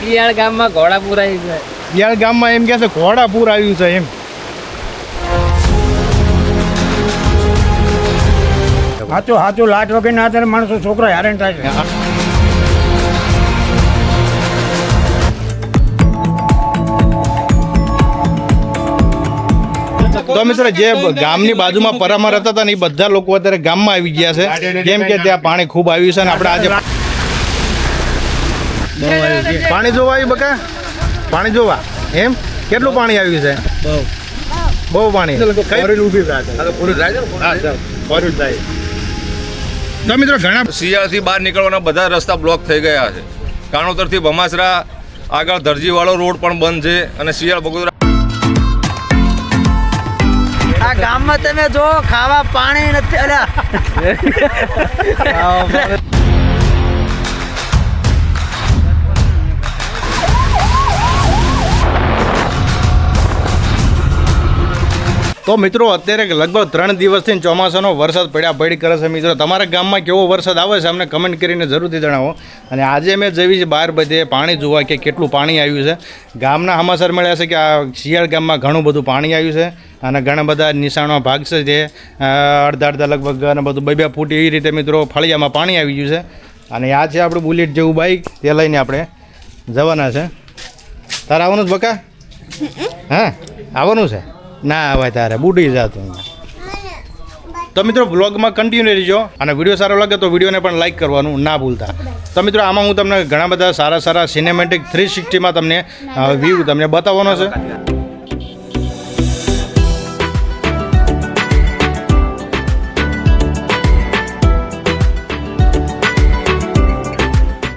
શિયાળ ગામમાં ઘોડાપુર આવ્યું છે. શિયાળ ગામમાં એમ કહે છે ઘોડાપુર આવ્યું છે એમ. સાચું લાટ વગર ના ત્યારે માણસો છોકરા હેરાન થાય છે. તો મિત્રો જે ગામની બાજુમાં પરામર હતા હતા ને એ બધા લોકો અત્યારે ગામમાં આવી ગયા છે, કેમ કે ત્યાં પાણી ખૂબ આવ્યું છે. અને આપણે આજે પાણી જોવા આવ્યું બકા, પાણી જોવા એમ કેટલું પાણી આવ્યું છે? બહુ પાણી. તો મિત્રો ઘણા શિયાળથી બહાર નીકળવાના બધા રસ્તા બ્લોક થઈ ગયા છે. કાણોતરથી ભમાસરા આગળ દરજીવાળો રોડ પણ બંધ છે અને શિયાળ બગોદરા આ ગામમાં તમે જો ખાવા પાણી નથી. તો મિત્રો અત્યારે લગભગ 3 દિવસથી ચોમાસાનો વરસાદ પડ્યા કરે છે. મિત્રો તમારા ગામમાં કેવો વરસાદ આવે છે અમને કમેન્ટ કરીને જરૂરથી જણાવો. અને આજે મેં જેવી છે બહાર બધે પાણી જોવા કે કેટલું પાણી આવ્યું છે. ગામના સમાચાર મળ્યા છે કે આ શિયાળ ગામમાં ઘણું બધું પાણી આવ્યું છે અને ઘણા બધા નિશાણો ભાગ છે જે અડધા લગભગ અને બધું 2 ફૂટ એવી રીતે મિત્રો ફળિયામાં પાણી આવી ગયું છે. અને આ છે આપણું બુલેટ જેવું બાઇક, તે લઈને આપણે જવાના છે. તારે આવવાનું જ બકા? હા આવવાનું છે? ના આવે તારે બુડી જતું. તો મિત્રો બ્લોગમાં કન્ટિન્યુ રહેજો અને વિડીયો સારો લાગે તો વિડીયોને પણ લાઇક કરવાનું ના ભૂલતા. તો મિત્રો આમાં હું તમને ઘણા બધા સારા સિનેમેટિક 360માં તમને વ્યૂ તમને બતાવવાનો છે.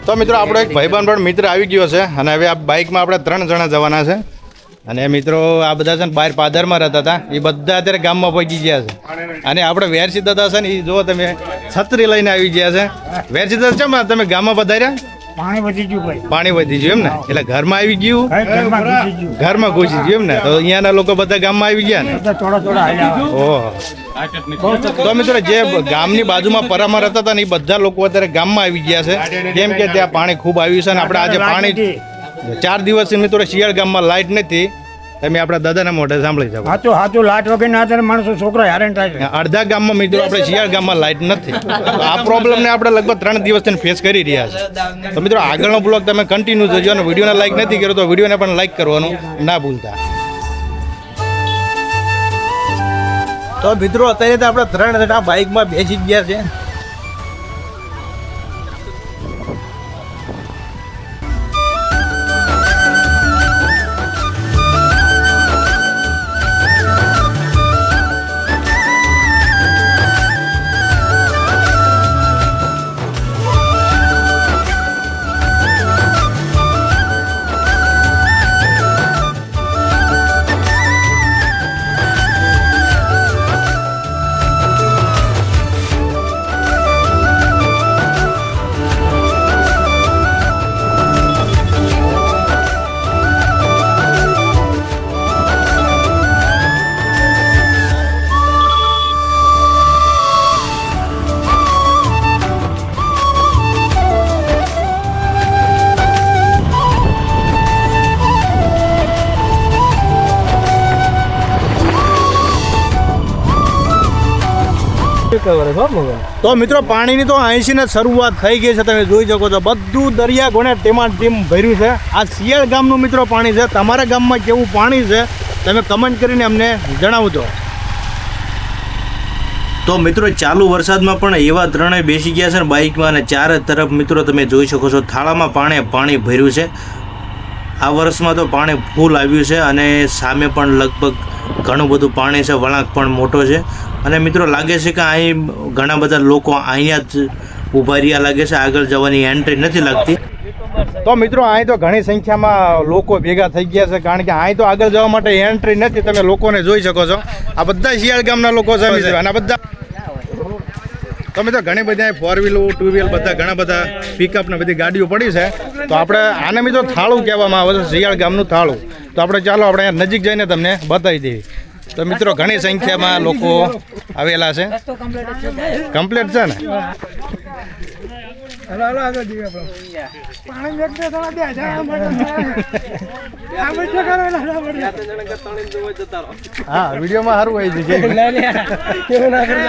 તો મિત્રો આપણો એક ભાઈબંધ પણ મિત્ર આવી ગયો છે અને હવે આ બાઇકમાં આપણે 3 જણા જવાના છે. અને મિત્રો આ બધા છે ને બહાર પાદરમાં રહેતા હતા, એ બધા અત્યારે ગામમાં પહોંચી ગયા છે. અને આપણે વેરસી દાદા છે ને એ જો તમે છત્રી લઈને આવી ગયા છે. વેરસી દાદા કેમ તમે ગામમાં પધાર્યા? પાણી વધી ગયું ભાઈ, પાણી વધી ગયું એમ ને, એટલે ઘરમાં આવી ગયું, ઘરમાં ઘૂસી ગયું એમ ને. તો અહીંયાના લોકો બધા ગામમાં આવી ગયા ને. ઓહો. તો મિત્રો જે ગામની બાજુમાં પરામર હતા હતા ને એ બધા લોકો અત્યારે ગામમાં આવી ગયા છે, કેમ કે ત્યાં પાણી ખૂબ આવ્યું છે. અને આપણે આજે પાણી 4 દિવસથી મિત્રો શિયાળ ગામમાં લાઇટ નથી. તમે આપણા દાદાના મોઢે સાંભળી શકો. સાચું લાટ વગર ના ત્યારે માણસો છોકરા હેરાન થાય છે. અડધા ગામમાં મિત્રો આપણે શિયાળ ગામમાં લાઇટ નથી. તો આ પ્રોબ્લેમને આપણે લગભગ 3 દિવસથી ફેસ કરી રહ્યા છે. તો મિત્રો આગળનો બ્લોગ તમે કન્ટિન્યુ જોજો અને વિડીયોને લાઇક નથી કર્યો તો વિડીયોને પણ લાઇક કરવાનું ના ભૂલતા. તો મિત્રો અત્યારે તો આપણે 3 જણા બાઇકમાં બેસી ગયા છે. તો મિત્રો પાણીની તો 80 શરૂઆત થઈ ગઈ છે. તમે જોઈ શકો છો બધું દરિયા ગોણે ટીમ ભર્યું છે. આ શિયાળ ગામનું મિત્રો પાણી છે. તમારા ગામમાં કેવું પાણી છે તમે કમેન્ટ કરીને અમને જણાવજો. તો મિત્રો ચાલુ વરસાદમાં પણ એવા 3 બેસી ગયા છે ને બાઇકમાં, અને ચારે તરફ મિત્રો તમે જોઈ શકો છો થાળામાં પાણી ભર્યું છે. આ વર્ષમાં તો પાણી ફૂલ આવ્યું છે અને સામે પણ લગભગ ઘણું બધું પાણી છે, વળાંક પણ મોટો છે. અને મિત્રો લાગે છે કે અહીં ઘણા બધા લોકો અહીંયા જ ઊભા રહ્યા લાગે છે, આગળ જવાની એન્ટ્રી નથી લાગતી. તો મિત્રો અહીં તો ઘણી સંખ્યામાં લોકો ભેગા થઈ ગયા છે, કારણ કે અહીં તો આગળ જવા માટે એન્ટ્રી નથી. તમે લોકોને જોઈ શકો છો આ બધા શિયાળ ગામના લોકો છે અને બધા તો મિત્રો ઘણી બધી 4 વ્હીલ 2 વ્હીલ બધા ઘણા બધા પિકઅપ ને બધી ગાડીઓ પડી છે. તો આપણે આને મિત્રો થાળું કહેવામાં આવે છે, શિયાળ ગામનું થાળું. તો આપણે ચાલો આપણે અહીંયા નજીક જઈને તમને બતાવી દઈએ. તો મિત્રો ઘણી સંખ્યામાં લોકો આવેલા છે. કમ્પ્લીટ છે ને? હાલો હાલો આગળ જઈએ આપણે પાણી એક બે જણા દે જા આ બધું કરો હા વિડીયોમાં સારું હોય છે કેવું ના કરી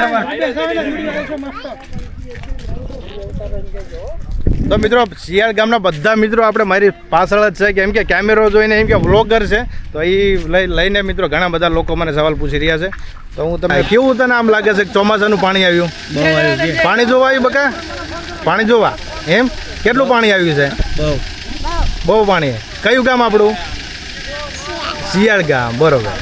તો મિત્રો શિયાળ ગામના બધા મિત્રો આપણે મારી પાછળ જ છે કેમ કે કેમેરો જોઈને એમ કે વ્લોગર છે તો એ લઈને મિત્રો ઘણા બધા લોકો મને સવાલ પૂછી રહ્યા છે તો હું તમને કેવું તને આમ લાગે છે કે ચોમાસાનું પાણી આવ્યું પાણી જોવા આવ્યું બકા પાણી જોવા એમ કેટલું પાણી આવ્યું છે બહુ પાણી કયું ગામ આપણું શિયાળ ગામ બરોબર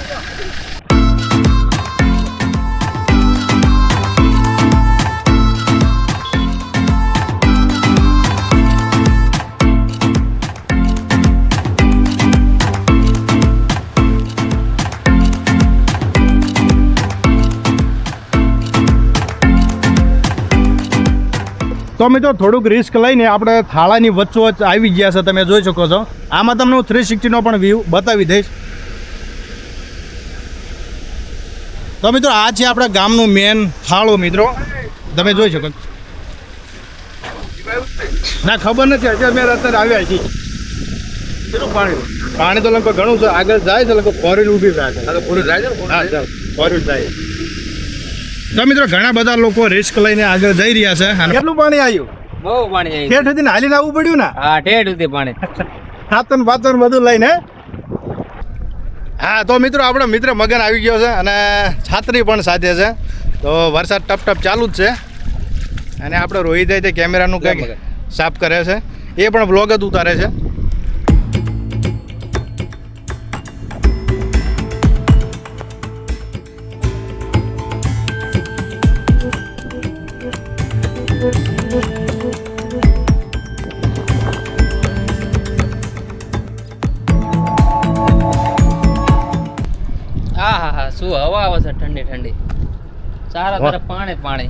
તો મિત્રો થોડુંક રિસ્ક લઈને આપણે થાળાની વચ્ચોવચ્ચ આવી ગયા છે તમે જોઈ શકો છો આમાં તમને હું 360નો પણ વ્યૂ બતાવી દઈશ તો મિત્રો આ છે આપણા ગામનું મેન થાળો મિત્રો તમે જોઈ શકો ના ખબર નથી હજી અમે અત્યારે આવ્યા છીએ કેટલું પાણી તો લગભગ ઘણું છે આગળ જાય છે લગભગ ફોર વ્હીલ ઊભી થાય છે ફોર વ્હીલ જાય તો મિત્રો ઘણા બધા લોકો રિસ્ક લઈને આગળ જઈ રહ્યા છે અને કેટલું પાણી આવ્યું બહુ પાણી આવી ઠેઠ સુધી હાલીને આવવું પડ્યું ને હા ઠેઠ સુધી પાણી હાથન બાતન બધું લઈને હા તો મિત્રો આપણો મિત્ર મગન આવી ગયો છે અને છાત્રી પણ સાથે છે તો વરસાદ ટપ ટપ ચાલુ જ છે અને આપણે રોહિત તે કેમેરાનું કંઈક સાફ કરે છે એ પણ બ્લોગ જ ઉતારે છે હા શું હવા આવે છે ઠંડી ઠંડી ચારો તરફ પાણી જ પાણી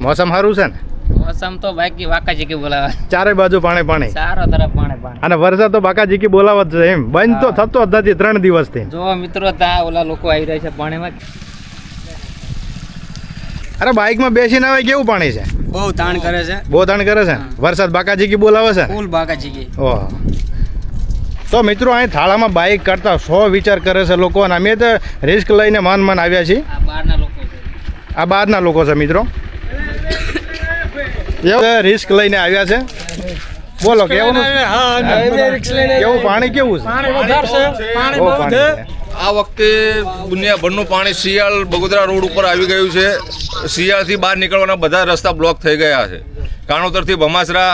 મોસમ સારું છે ને મોસમ તો બાકી વાકાજીકી બોલાવે ચારે બાજુ પાણી પાણી ચારો તરફ પાણી પાણી અને વરસાદ તો બાકાજીકી બોલાવત છે એમ બંધ તો થતો જ નથી 3 દિવસથી જો મિત્રો ત્યાં ઓલા લોકો આવી રહ્યા છે પાણીમાં અરે બાઇકમાં બેસીને આવે કેવું પાણી છે બહુ તાણ કરે છે બહુ તાણ કરે છે વરસાદ બાકાજીકી બોલાવે છે ને ફૂલ બાકાજીકી ઓહ તો મિત્રો અહીં થાળામાં બાઇક કરતા 100 વિચાર કરે છે લોકો અને અમે તો રિસ્ક લઈને મન આવ્યા છીએ આ બહારના લોકો છે આ બહારના લોકો છે મિત્રો રિસ્ક લઈને આવ્યા છે બોલો કેવું કેવું પાણી કેવું છે બહુ પાણી છે. આ વખતે દુનિયાભરનું પાણી શિયાળ બગોદરા રોડ ઉપર આવી ગયું છે શિયાળથી બહાર નીકળવાના બધા રસ્તા બ્લોક થઈ ગયા છે કાણોતરથી ભમાસરા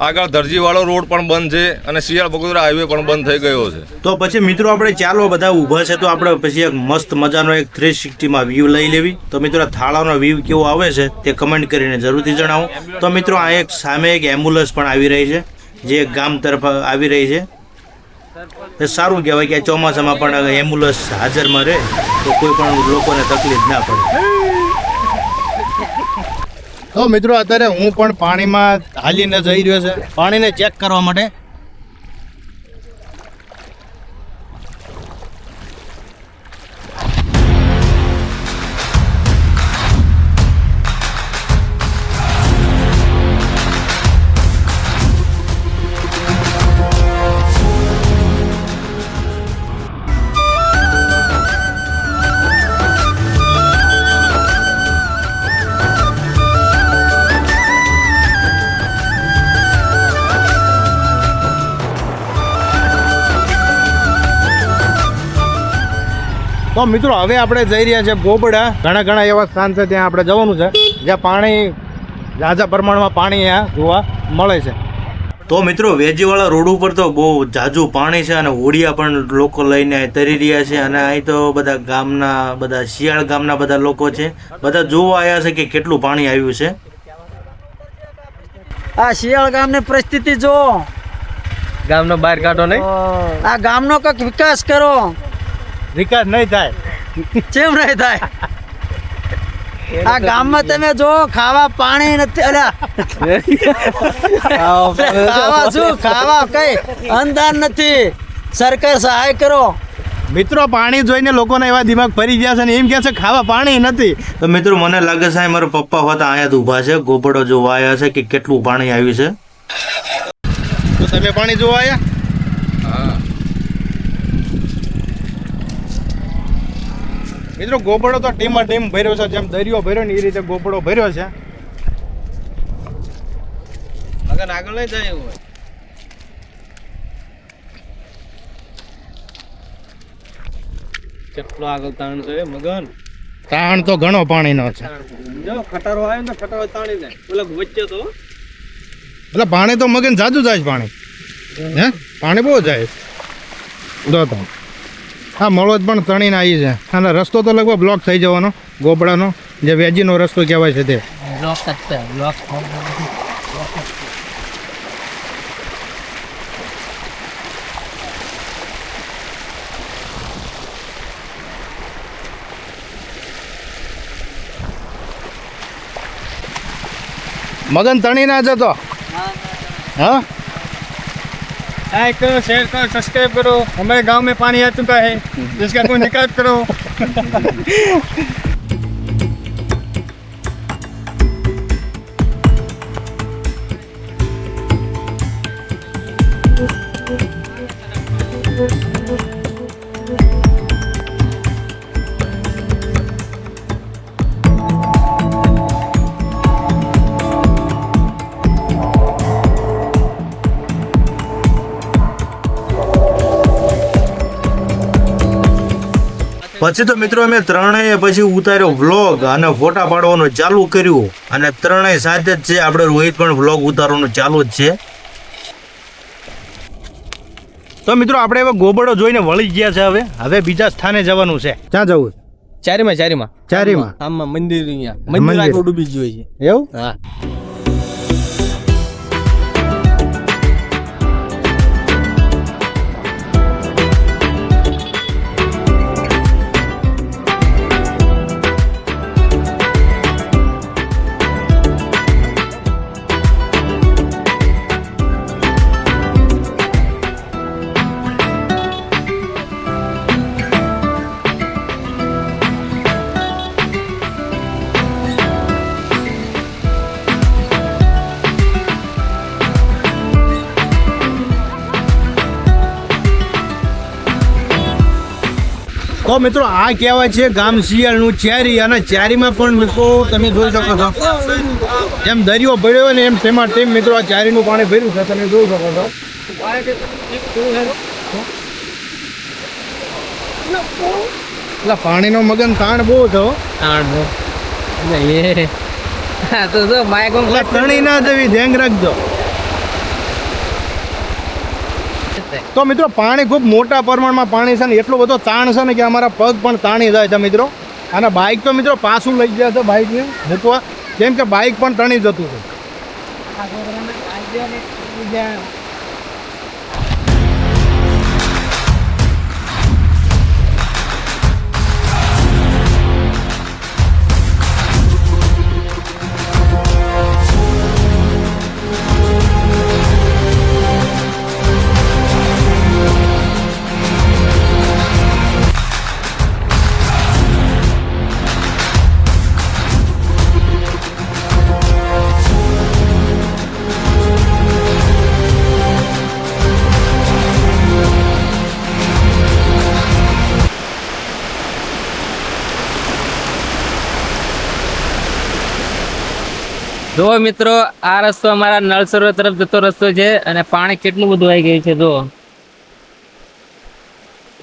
આગળ દરજીવાળો રોડ પણ બંધ છે અને શિયાળ બગોદરા હાઈવે પણ બંધ થઈ ગયો છે તો પછી મિત્રો આપણે ચાલો બધા ઊભા છે તો આપણે પછી એક મસ્ત મજાનો એક 360માં વ્યૂ લઈ લેવી તો મિત્રો થાળાનો વ્યૂ કેવો આવે છે તે કમેન્ટ કરીને જરૂરથી જણાવો તો મિત્રો આ એક સામે એક એમ્બ્યુલન્સ પણ આવી રહી છે જે ગામ તરફ આવી રહી છે એ સારું કહેવાય કે ચોમાસામાં પણ એમ્બ્યુલન્સ હાજરમાં રહે તો કોઈ પણ લોકોને તકલીફ ના પડે તો મિત્રો અત્યારે હું પણ પાણીમાં હાલીને જઈ રહ્યો છે પાણીને ચેક કરવા માટે તો મિત્રો હવે આપણે જઈ રહ્યા છીએ ગોબડા ઘણા એવા સ્થાન છે ત્યાં આપણે જવાનું છે જ્યાં પાણી ઝાઝા પ્રમાણમાં પાણી અહીંયા જોવા મળે છે તો મિત્રો વેજીવાળા રોડ ઉપર તો બહુ ઝાઝું પાણી છે અને હોડિયા પણ લોકો લઈને તરી રહ્યા છે અને અહીં તો બધા ગામના બધા શિયાળ ગામના બધા લોકો છે બધા જોવા આવ્યા છે કે કેટલું પાણી આવ્યું છે આ શિયાળ ગામની પરિસ્થિતિ જો ગામનો બહાર કાઢો નહીં આ ગામનો કંઈક વિકાસ કરો વિકાસ નહીં થાય કેમ નહીં થાય આ ગામમાં તમે જો ખાવા પાણી નથી અલ્યા ખાવા શું ખાવા કઈ અનુદાન નથી સરકાર સહાય કરો મિત્રો પાણી જોઈને લોકોના એવા દિમાગ ફરી ગયા છે ને એમ કહે છે ખાવા પાણી નથી. તો મિત્રો મને લાગે છે મારા પપ્પા હોતા અહીંયા જ ઊભા છે, ગોબડો જોવા આવ્યા છે કે કેટલું પાણી આવ્યું છે. તો તમે પાણી જોવા આવ્યા? હા. મિત્રો ગોબડો તો ટીમમાં ટીમ ભર્યો છે, જેમ દરિયો ભર્યો ને એ રીતે ગોબડો ભર્યો છે. આગળ લઈ જાય એવું કેટલો આગળ તાણ છે મગન. તાણ તો ઘણો પાણીનો છે. જો ખટારો આવે ને ખટારો તાણી જાય ઓલા વચ્ચે તો એટલે પાણી તો મગન જાજુ જાય છે પાણી. હે પાણી બહુ જાય. જો તો હા મળોદ પણ તણીને આવી છે અને રસ્તો તો લગભગ બ્લોક થઈ જવાનો ગોબડાનો, જે વેજીનો રસ્તો કહેવાય છે તે. બ્લોક જ છે બ્લોક. મગન તણી ના જતો. हाँ लाइक करो, शेयर करो, सब्सक्राइब करो. हमारे गांव में पानी आ चुका है, जिसका कोई निकाल करो. પછી તો મિત્રો અમે ત્રણેય પછી ઉતાર્યો વ્લોગ અને ફોટા પાડવાનું ચાલુ કર્યું અને ત્રણેય સાથે જ છે. આપણે રોહિત પણ વ્લોગ ઉતારવાનું ચાલુ જ છે. તો મિત્રો આપણે હવે ગોબડો જોઈને વળી ગયા છે. હવે બીજા સ્થાને જવાનું છે. ક્યાં જવું? ચારીમાં આમાં મંદિર અહીંયા મંદિર. મંદિર આખું ડૂબી ગયું છે. એવું? હા. તો મિત્રો આ કહેવાય છે ગામ શિયાળનું ચારી, અને ચારીમાં પણ મિત્રો તમે જોઈ શકો છો જેમ દરિયો ભર્યો હોય ને એમ તેમાં તેમ મિત્રો આ ચારીનું પાણી ભર્યું છે. તમે જોઈ શકો છો. એટલે પાણીનો મગન તાણ બહુ થયો. તો જો માઇક એટલે તણી ના જવી, ધ્યાન રાખજો. તો મિત્રો પાણી ખૂબ મોટા પ્રમાણમાં પાણી છે ને એટલો બધો તાણ છે ને કે અમારા પગ પણ તાણી જાય છે મિત્રો. અને બાઇક તો મિત્રો પાછું લઈ ગયા છે બાઇકને મૂકવા, કેમ કે બાઇક પણ તણી જતું છે. જો મિત્રો આ રસ્તો અમારા નળ સરોવર તરફ જતો રસ્તો છે અને પાણી કેટલું બધું આવી ગયું છે. જો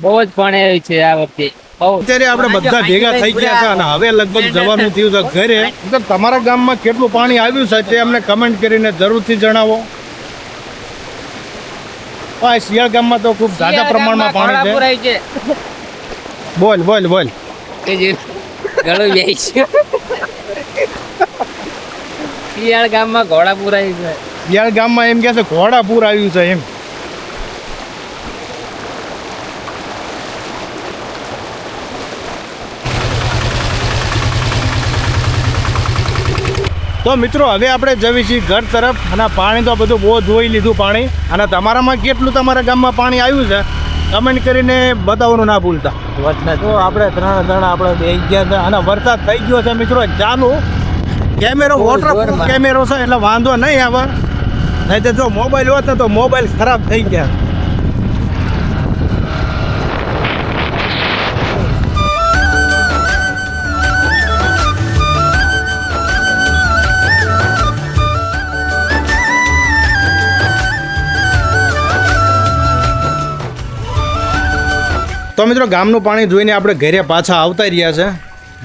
બહુ જ પાણી આવ્યું છે આ વખતે. અત્યારે આપણે બધા ભેગા થઈ ગયા છે અને હવે લગભગ જવાનું થયું છે ઘરે. તો તમારા ગામમાં કેટલું પાણી આવ્યું છે તે અમને કમેન્ટ કરીને જરૂરથી જણાવો. આ શિયાળ ગામમાં તો ખૂબ જાજા પ્રમાણમાં પાણી છે. બોલ બોલ બોલ. ગળું જાય છે. શિયાળ ગામમાં ઘોડાપુર આવ્યું છે. શિયાળ ગામમાં એમ કે છે ઘોડાપુર આવ્યું છે એમ. તો મિત્રો હવે આપણે જવી છીએ ઘર તરફ. અને પાણી તો બધું બહુ જોઈ લીધું પાણી. અને તમારામાં કેટલું તમારા ગામમાં પાણી આવ્યું છે કમેન્ટ કરીને બતાવવાનું ના ભૂલતા તો આપણે ત્રણ આપણે બે ગયા હતા અને વરસાદ થઈ ગયો છે મિત્રો ચાલુ કેમેરો વોટરપ્રૂફ કેમેરો છે એટલે વાંધો નહીં આવે નહીં તો જો મોબાઈલ હોત ને તો મોબાઈલ ખરાબ થઈ ગયા. તો મિત્રો ગામનું પાણી જોઈને આપણે ઘરે પાછા આવતા રહ્યા છે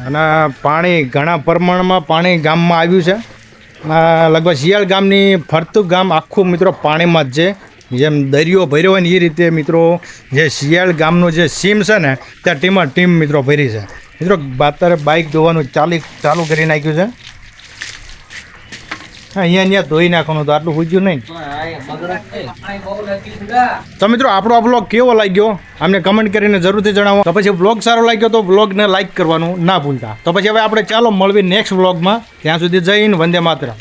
અને પાણી ઘણા પ્રમાણમાં પાણી ગામમાં આવ્યું છે. લગભગ શિયાળ ગામની ફરતું ગામ આખું મિત્રો પાણીમાં જ છે. જેમ દરિયો ભર્યો હોય ને એ રીતે મિત્રો જે શિયાળ ગામનું જે સીમ છે ને ત્યાં ટીમ મિત્રો ભરી છે. મિત્રો અત્યારે બાઇક ધોવાનું ચાલુ કરી નાખ્યું છે. અહીંયા ધોઈ નાખવાનું તો આટલું પૂછ્યું નહીં. તો મિત્રો આપણો આ બ્લોગ કેવો લાગ્યો અમને કમેન્ટ કરીને જરૂરથી જણાવો. તો પછી બ્લોગ સારો લાગ્યો તો બ્લોગને લાઈક કરવાનું ના ભૂલતા. તો પછી હવે આપણે ચાલો મળવી નેક્સ્ટ બ્લોગમાં. ત્યાં સુધી જય હિન્દ, વંદે માતરમ.